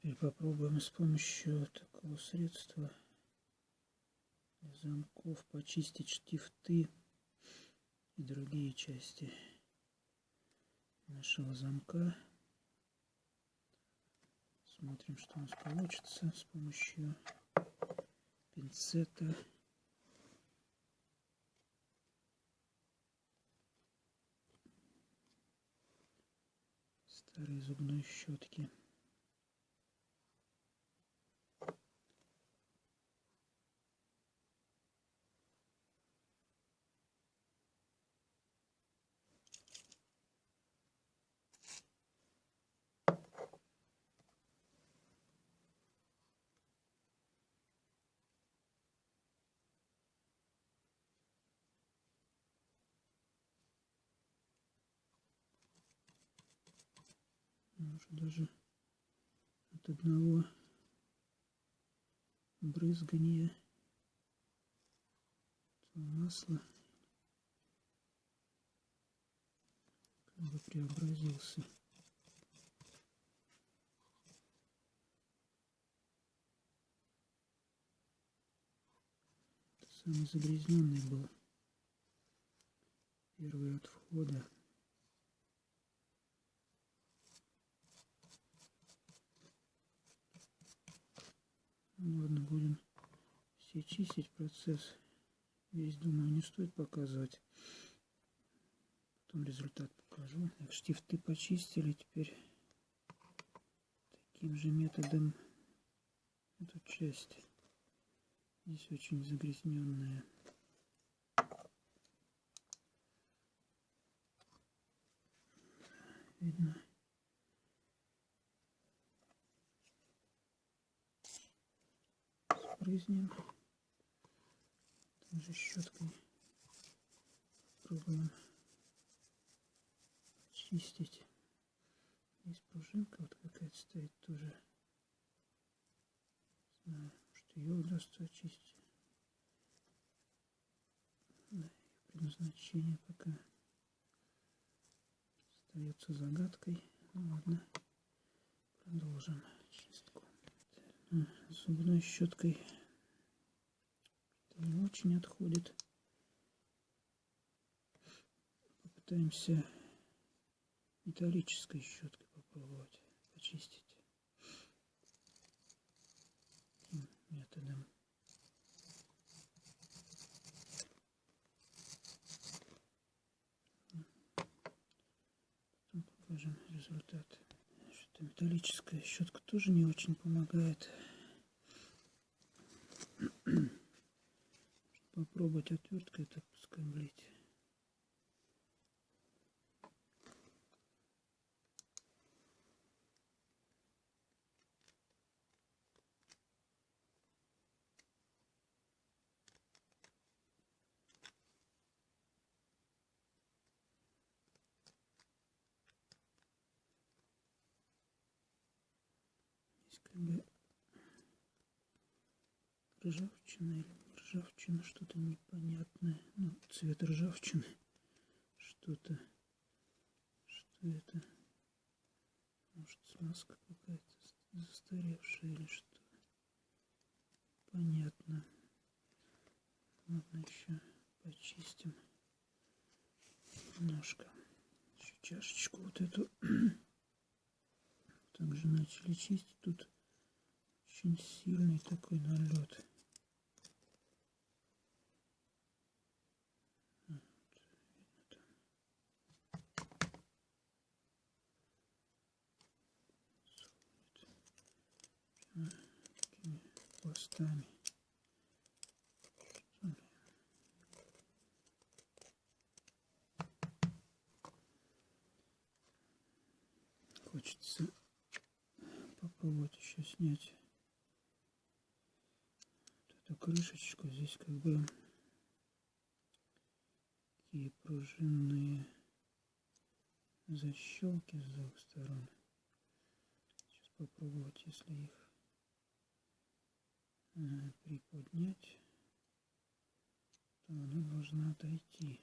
Теперь попробуем с помощью такого средства для замков почистить штифты и другие части нашего замка. Смотрим, что у нас получится с помощью пинцета. Старой зубной щетки. Уже даже от одного брызгания масла как бы преобразился. Это самый загрязненный был первый от входа. Ну, ладно, будем все чистить процесс. Весь, думаю, не стоит показывать. Потом результат покажу. Так, штифты почистили. Теперь таким же методом эту часть. Здесь очень загрязненная. Видно. Спрызнем. Также щеткой пробуем чистить. Здесь пружинка вот какая-то стоит тоже. Не знаю, может ее удастся очистить. Да, ее предназначение пока остается загадкой. Ну ладно, продолжим чистку. Зубной щеткой не очень отходит. Попытаемся металлической щеткой попробовать почистить таким методом. Потом покажем результат. Что металлическая щетка тоже не очень помогает. Попробовать отверткой так поскоблить. Здесь как бы ржавчина или ржавчина, что-то непонятное. Ну, цвет ржавчины. Что-то. Что это? Может, смазка какая-то застаревшая или что? Понятно. Ладно, еще почистим немножко. Еще чашечку вот эту. Также начали чистить. Тут очень сильный такой налет. Такими пластами. Хочется попробовать еще снять вот эту крышечку. Здесь как бы такие пружинные защелки с двух сторон. Сейчас попробовать, если их приподнять, то она должна отойти.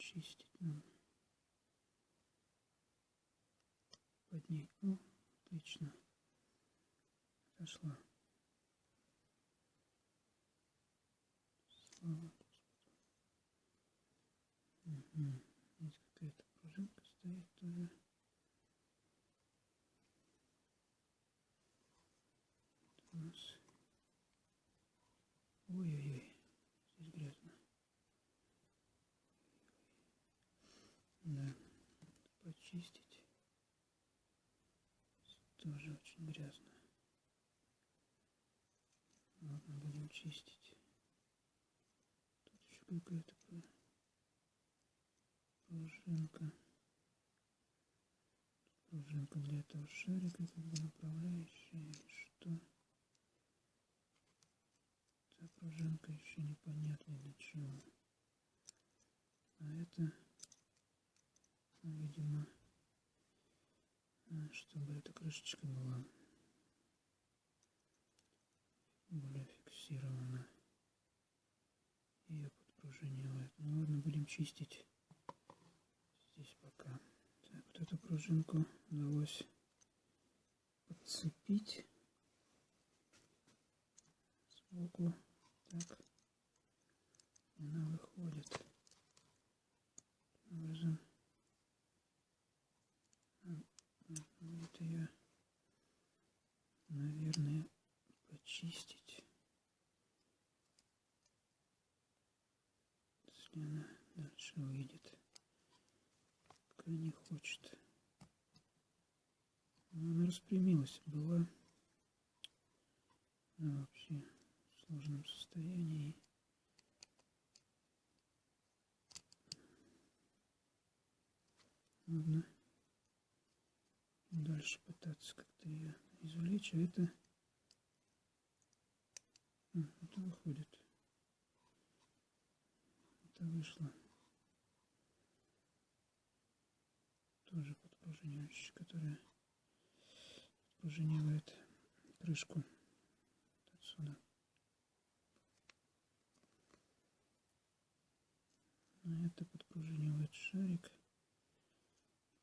почистить нам под ней. О, отлично. Отошла. Слава Господу. Угу. Здесь какая-то пружинка стоит тоже. Это у нас... Ой-ой-ой. Здесь грязно. Да. Почистить. Тоже очень грязно. Ладно, будем чистить. Тут еще какая-то пружинка. Пружинка для этого шарика, как бы направляющая или что. Эта пружинка еще непонятно для чего. А это, ну, видимо, чтобы эта крышечка была более фиксирована. Ее подпружинивает. Ну ладно, будем чистить здесь пока. Так, вот эту пружинку удалось подцепить сбоку. Так, и она выходит. Таким образом, нужно будет ее, наверное, почистить. Если она дальше выйдет. Пока не хочет. Но она распрямилась. Была вообще в сложном состоянии. Ладно. Дальше пытаться как-то ее извлечь. А это выходит. Это вышло. Тоже подпружинивающая, которая подпружинивает крышку отсюда. А это подпружинивает шарик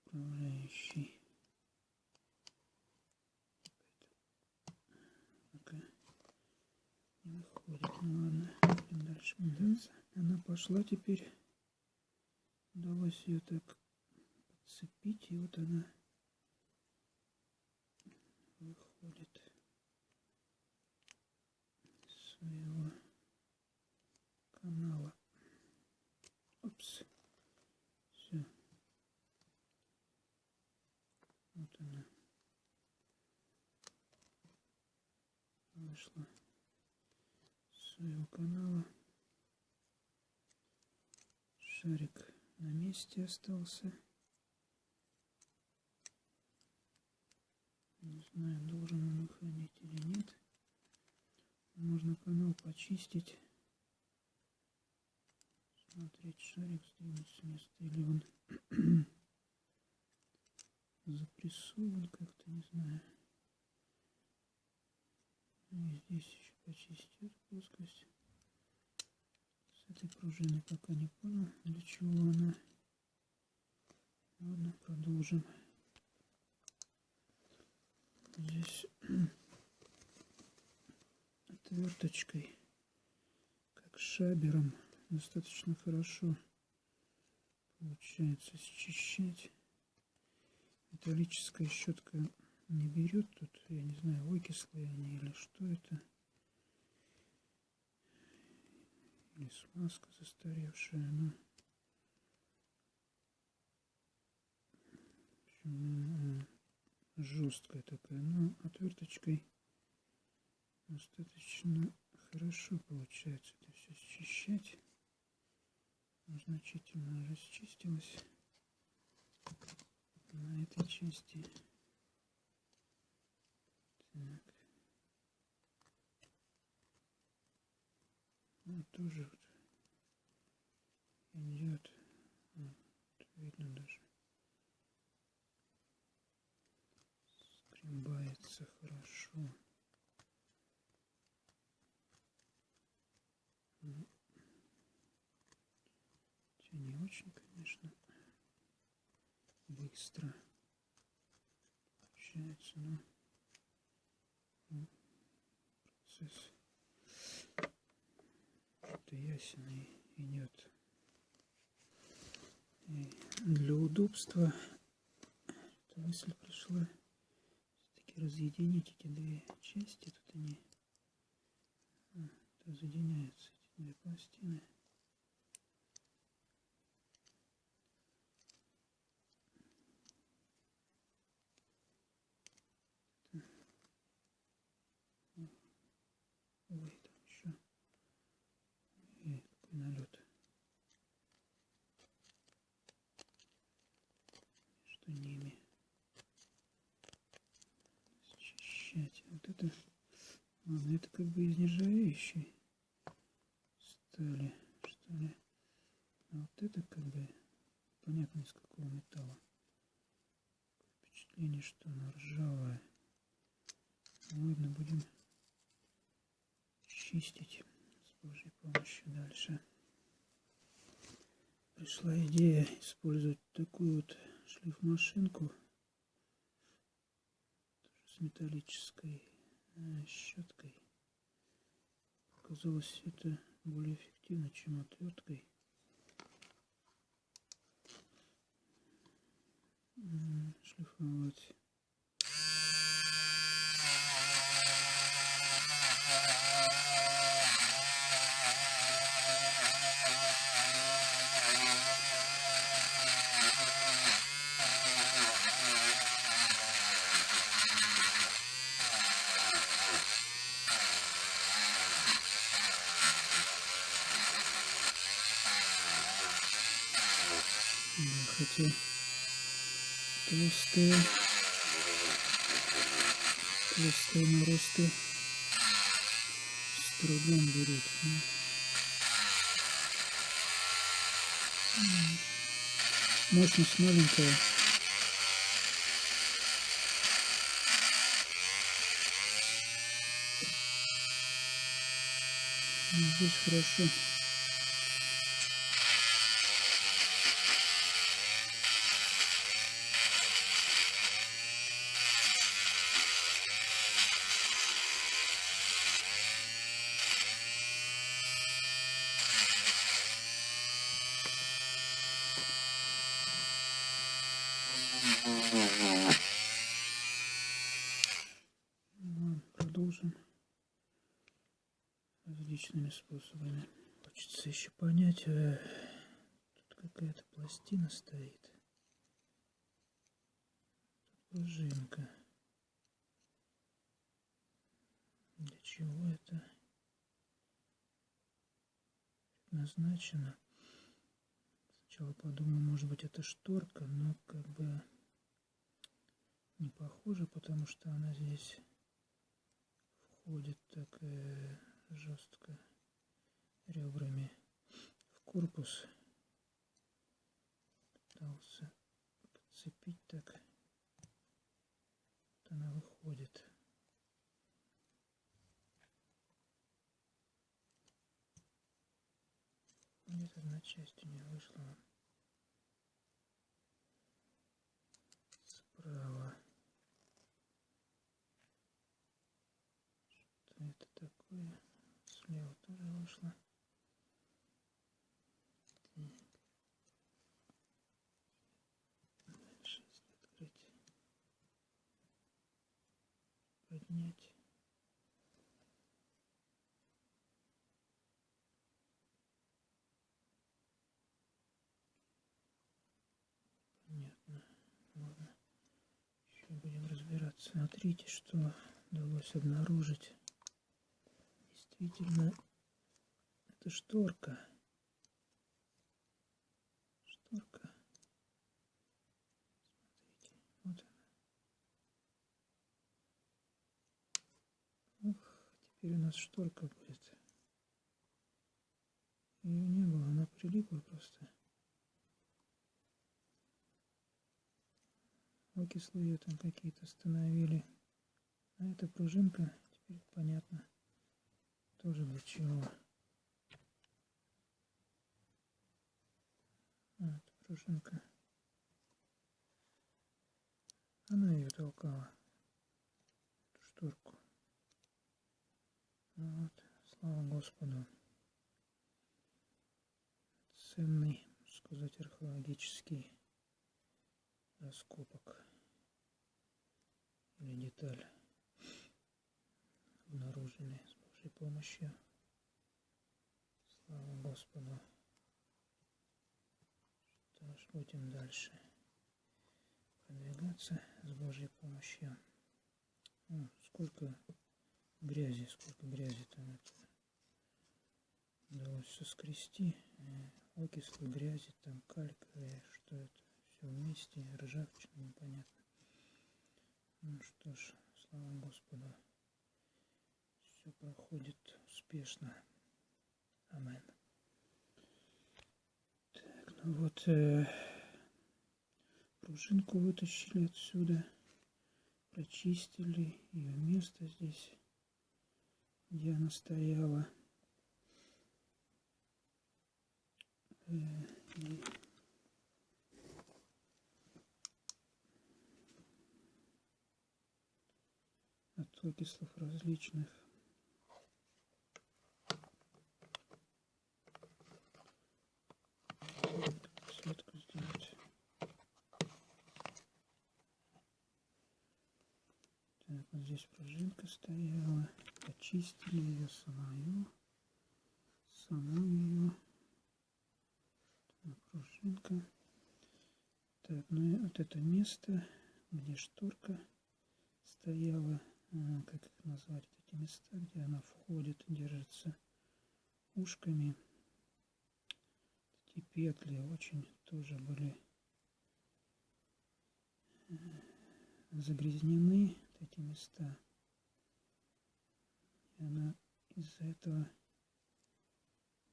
управляющий. Пока не выходит. Ну ладно, будем дальше пытаться. Она пошла теперь. Удалось ее так подцепить, и вот она выходит из своего канала. Опс. Все. Вот она вышла из своего канала. Шарик на месте остался. Не знаю, должен он уходить или нет. Можно канал почистить. Смотреть, шарик сдвинуть с места, или он запрессован как-то, не знаю. И здесь еще почистить эту плоскость. С этой пружиной пока не понял, для чего она. Ладно, продолжим. Здесь отверточкой, как шабером, достаточно хорошо получается счищать. Металлическая щетка не берет тут, я не знаю, окислые они или что это. Или смазка застаревшая, но жесткая такая, но отверточкой достаточно хорошо получается это все счищать. Значительно расчистилось на этой части. Так. Ну, тоже вот идет, вот видно даже, скребается хорошо. Хотя не очень, конечно, быстро получается, но процесс что-то ясен и нет. И для удобства эта мысль пришла все-таки разъединить эти две части. Тут они разъединяются, эти две пластины. Ой, там еще какой налет между ними. Счищать. Вот это, ладно, это как бы из нержавеющей стали, что ли. А вот это как бы понятно из какого металла. Впечатление, что оно ржавое. Ладно, будем чистить с Божьей помощью дальше. Пришла идея использовать такую вот шлифмашинку, тоже с металлической щеткой. Оказалось, это более эффективно, чем отверткой. Шлифовать. Да, хотя толстые наросты с трудом берут. Мощность маленькая. Но здесь хорошо. Продолжим различными способами. Хочется еще понять, тут какая-то пластина стоит, пружинка. Для чего это предназначено? Сначала подумал, может быть, это шторка, но как бы не похоже, потому что она здесь входит так жестко ребрами в корпус. Пытался подцепить так. Вот она выходит. Где-то одна часть у нее вышла справа. Что это такое? Слева тоже вышло. Дальше, если открыть, поднять. Понятно. Ладно. Еще будем разбираться. Смотрите, что удалось обнаружить. Действительно, это шторка. Шторка. Смотрите, вот она. Ух, теперь у нас шторка будет. Ее не было, она прилипла просто. Окислы ее там какие-то остановили. А эта пружинка, теперь понятно, тоже для чего. пружинка. Она ее толкала, эту шторку. Вот, слава Господу. Ценный, можно сказать, археологический раскопок или деталь обнаружены с Божьей помощью. Слава Господу. Что ж, будем дальше продвигаться с Божьей помощью. О, сколько грязи там это удалось соскрести. Окислы, грязи, там кальковые, что это все вместе, ржавчина, непонятно. Ну что ж, слава Господу, все проходит успешно. Амен. Так, ну вот, пружинку вытащили отсюда, прочистили ее место здесь, где она стояла. От окислов различных. Подсветку сделать. Так, вот здесь пружинка стояла. Почистили ее саму ее. Пружинка. Так, ну и вот это место, где шторка стояла, как их назвать, эти места, где она входит, держится ушками. Эти петли очень тоже были загрязнены, вот эти места. И она из-за этого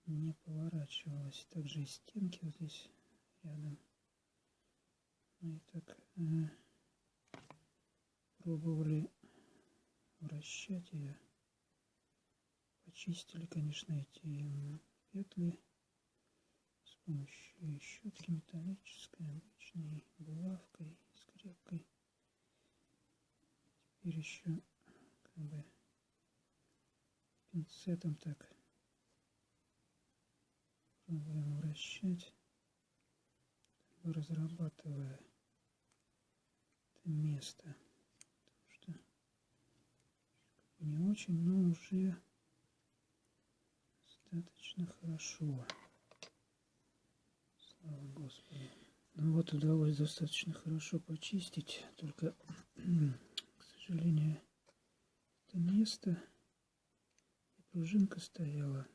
не поворачивалась. Также и стенки вот здесь рядом. Ну и так пробовали вращать ее. Почистили, конечно, эти петли с помощью щетки металлической, обычной, булавкой, скрепкой. Теперь еще как бы пинцетом так пробуем вращать, разрабатывая это место. Потому что не очень, но уже достаточно хорошо. Слава Господу. Ну вот удалось достаточно хорошо почистить, только, к сожалению, это место, и пружинка стояла.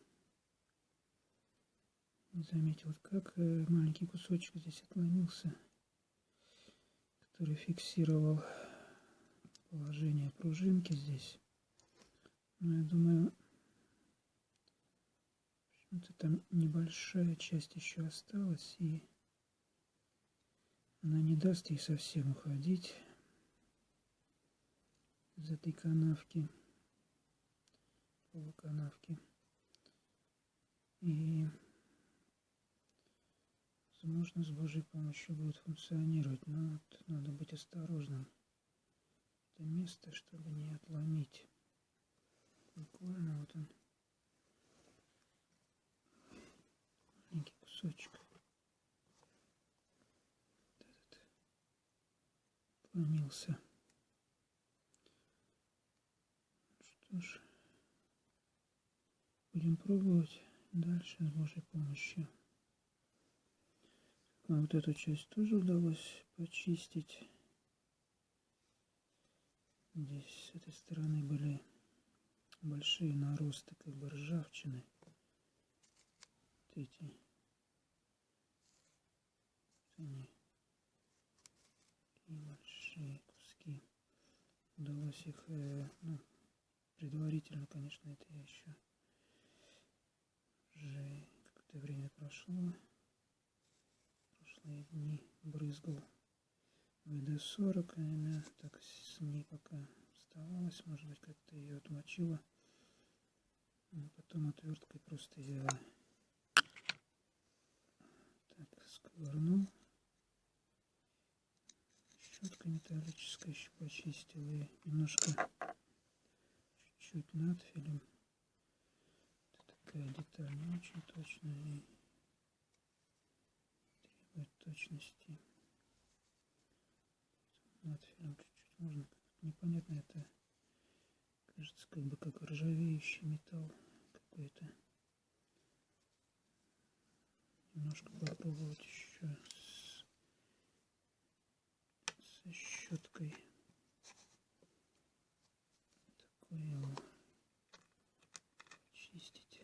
Не заметил, как маленький кусочек здесь отломился, который фиксировал положение пружинки здесь. Но я думаю, почему-то там небольшая часть еще осталась, и она не даст ей совсем уходить из этой канавки, полуканавки. И возможно, с Божьей помощью будет функционировать, но вот надо быть осторожным. Это место, чтобы не отломить. Буквально вот он, маленький кусочек. Вот этот отломился. Что ж, будем пробовать дальше с Божьей помощью. А вот эту часть тоже удалось почистить. Здесь с этой стороны были большие наросты как бы ржавчины. Вот эти. Они такие большие куски. Удалось их, предварительно, конечно, это я еще уже какое-то время прошло. Прошлые дни брызгал ВД-40, она так с ней пока оставалась, может быть, как-то ее отмочила. А потом отверткой просто я Так, сковырнул. Щетка металлическая еще почистил и немножко чуть-чуть надфилем. Это такая деталь не очень точная и требует точности. Надфилем чуть-чуть можно. Непонятно, это кажется как бы как ржавеющий металл какой-то. Немножко попробовать еще со щеткой. Такой его чистить.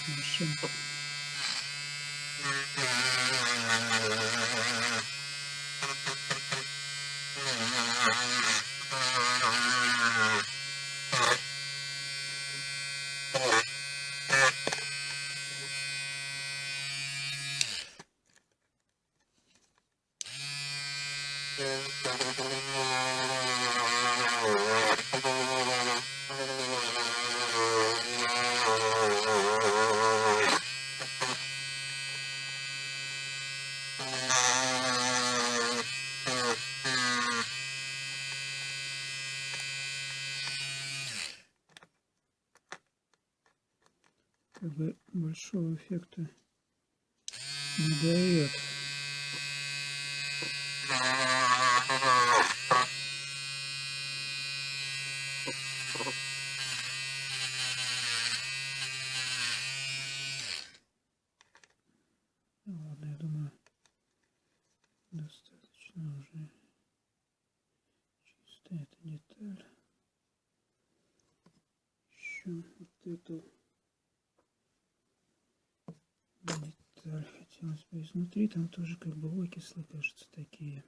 Машинку. Как бы большого эффекта не дает. Ну, ладно, я думаю, достаточно уже чистая эта деталь. Еще вот эту деталь хотелось бы изнутри, там тоже как бы окислы, кажется, такие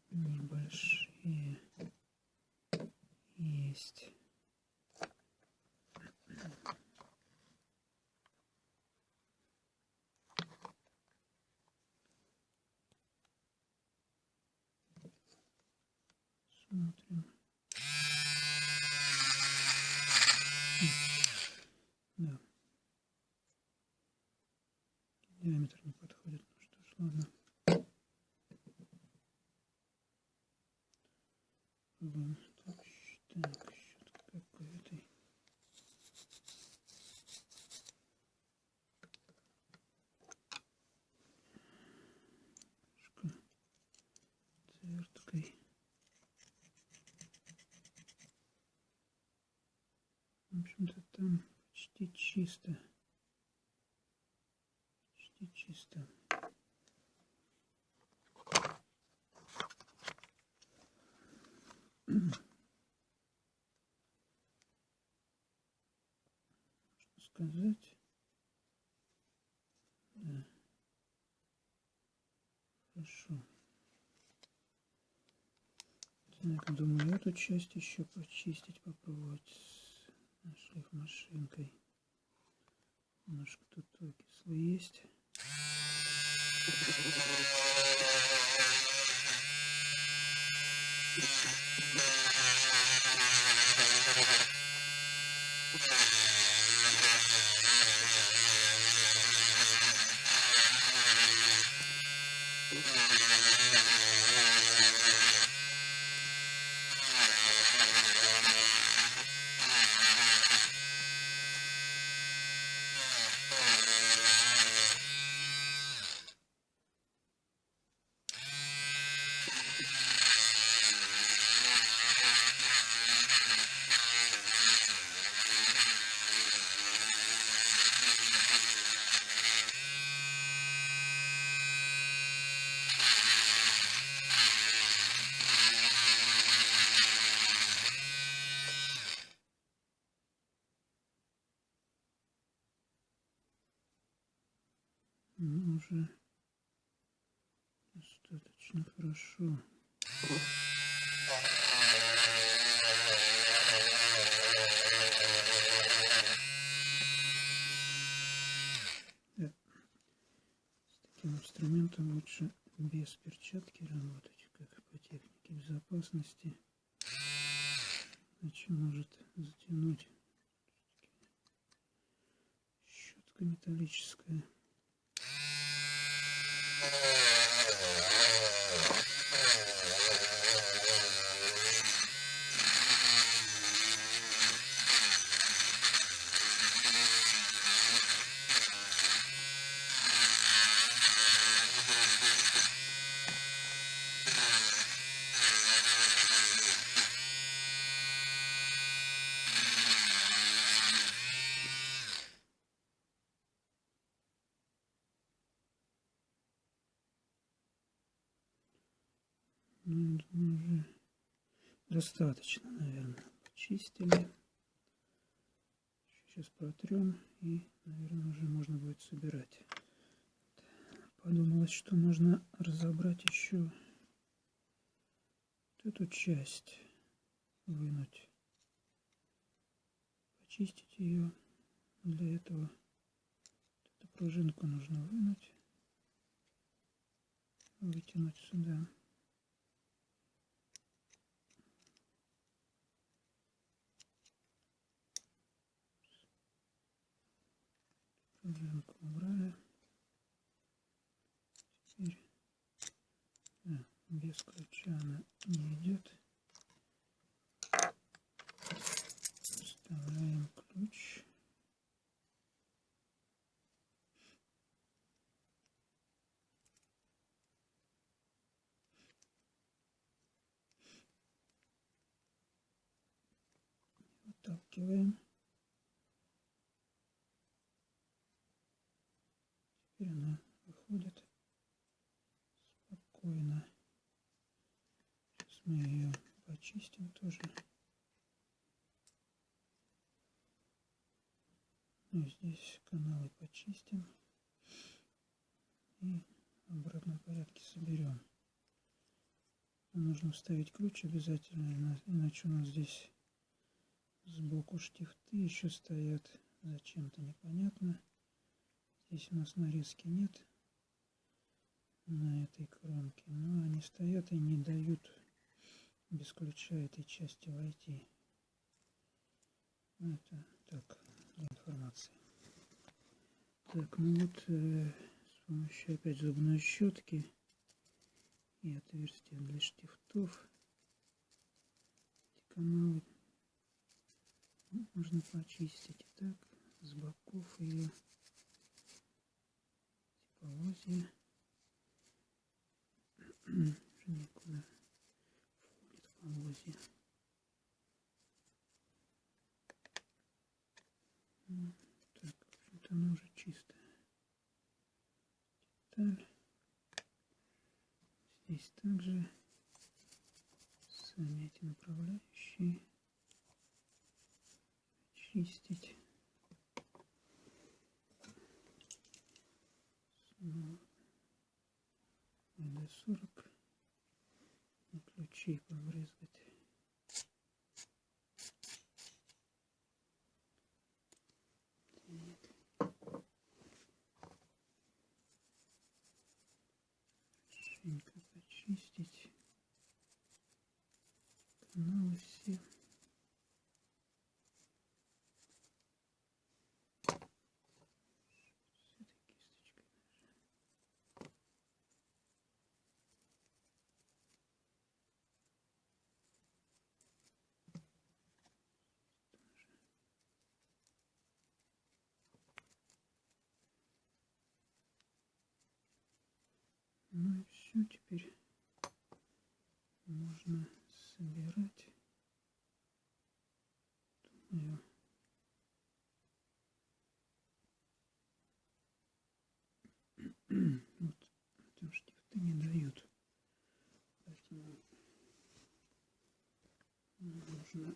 небольшие есть. Смотрим. Да. Диаметр не подходит. Ну что ж, ладно. Пробуем. Так, щетка какая-то. Твердкой. В общем-то там почти чисто. Почти чисто. Можно сказать. Да. Хорошо. Так, думаю, эту часть еще почистить, попробовать с шлифмашинкой. Немножко тут окислы есть. Ну, уже достаточно хорошо. Да. С таким инструментом лучше без перчатки работать, как по технике безопасности. Иначе может затянуть решетка металлическая. Ну, думаю, уже достаточно, наверное. Почистили. Сейчас протрем и, наверное, уже можно будет собирать. Подумалось, что можно разобрать еще вот эту часть, вынуть, почистить ее. Для этого эту пружинку нужно вынуть, вытянуть сюда. Пружинку убрали. Теперь без ключа она не идет. Вставляем ключ. Выталкиваем. Теперь она выходит спокойно. Сейчас мы ее почистим тоже. Ну, здесь каналы почистим и в обратном порядке соберем. Нужно вставить ключ обязательно, иначе у нас здесь сбоку штифты еще стоят. Зачем-то непонятно. Здесь у нас нарезки нет на этой кромке, но они стоят и не дают без ключа этой части войти. Это так, для информации. Так, ну вот с помощью опять зубной щетки и отверстия для штифтов эти каналы можно почистить. Так, с боков ее полозья уже никуда входит полозья. Так, в общем-то она уже чистая. Деталь. Здесь также сами эти направляющие чистить. Снова ВД-40 на ключи побрызгать. Хорошенько почистить каналы все. С этой кисточкой даже. Ну и все, теперь можно собирать. Думаю, вот там штифты не дают, поэтому нужно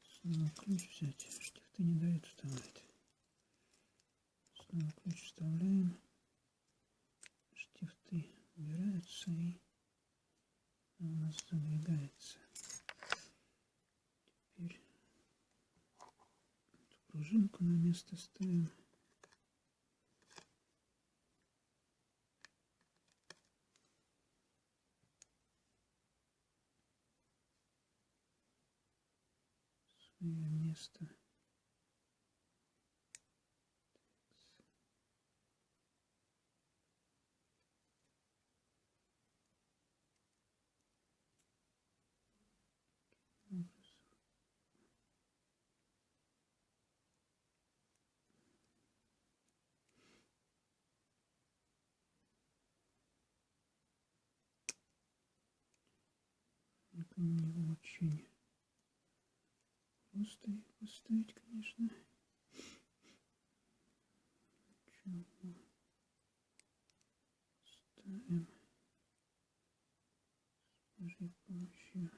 снова ключ взять. Штифты не дают вставлять. Снова ключ вставляем. Штифты убираются и у нас задвигается. Теперь эту пружинку на место ставим. Свое место. не очень просто их поставить, конечно. Чего ставим с Божьей помощью.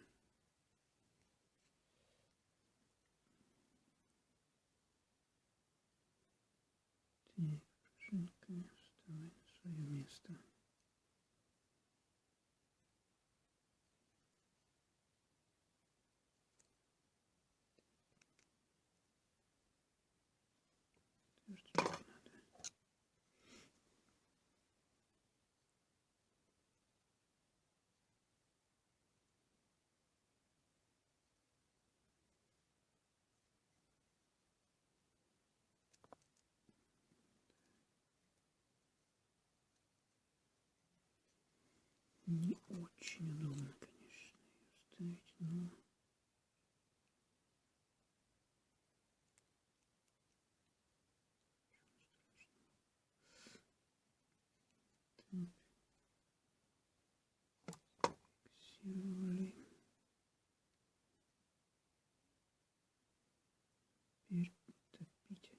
Так, пружинка, вставай на свое место. Что надо? Не очень удобно, конечно, ее ставить, но фиксировали. Теперь топить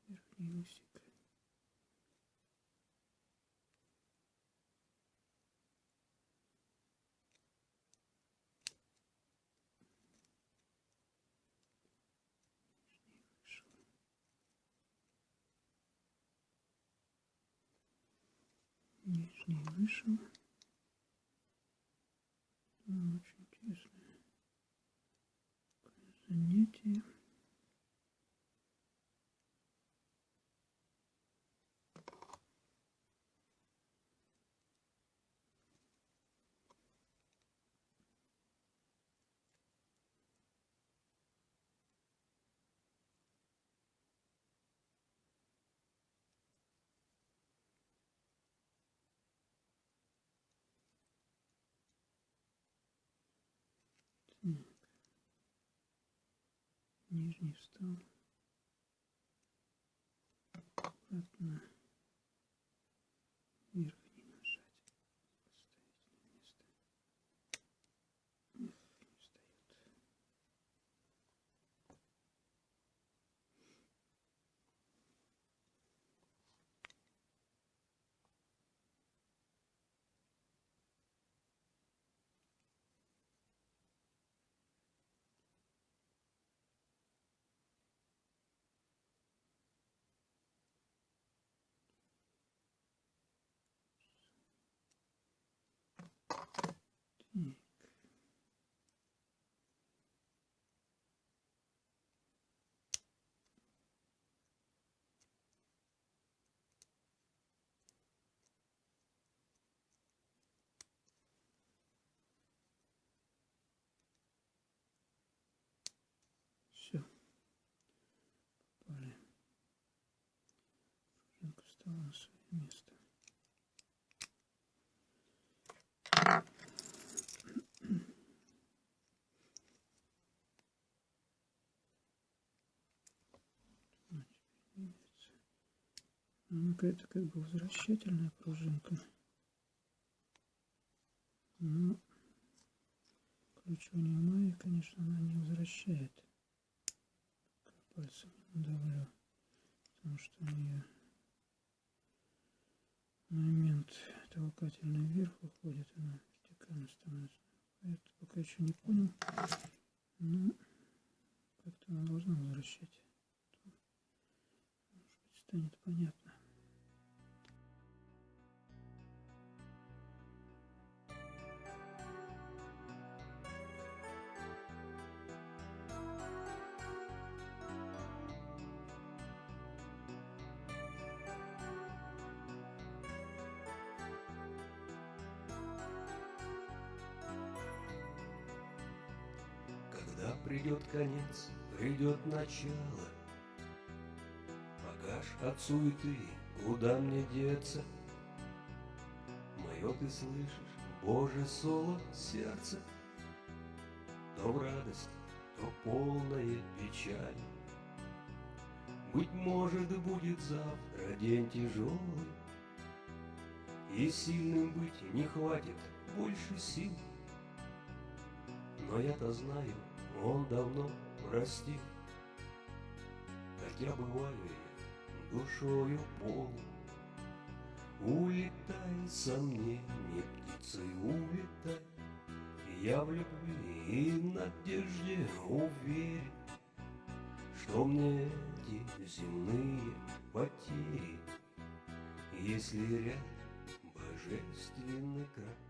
верхний усик. Нижний вышел. Очень интересное занятие. Так. Нижний встал. Аккуратно верхний нажать. Поставить на место. Не встает. Так. Все. Попали. Пружинка встала на свое место. Это как бы возвращательная пружинка. Но кручивание майи, конечно, она не возвращает. Пальцем не надавлю, потому что у нее момент толкательный вверх уходит, она вертикально становится. Это пока еще не понял, но как-то она должна возвращать. Может быть, станет понятно. Когда придет конец, придет начало, пока ж от суеты, куда мне деться? Мое ты слышишь, Боже, соло сердце, то в радость, то полная печаль. Быть может, будет завтра день тяжелый, и сильным быть не хватит больше сил. Но я-то знаю, он давно простил. Хотя бываю я душою полон. Улетай, сомнение птицей, улетай. Я в любви и в надежде уверен, что мне эти земные потери, если рядом божественный край.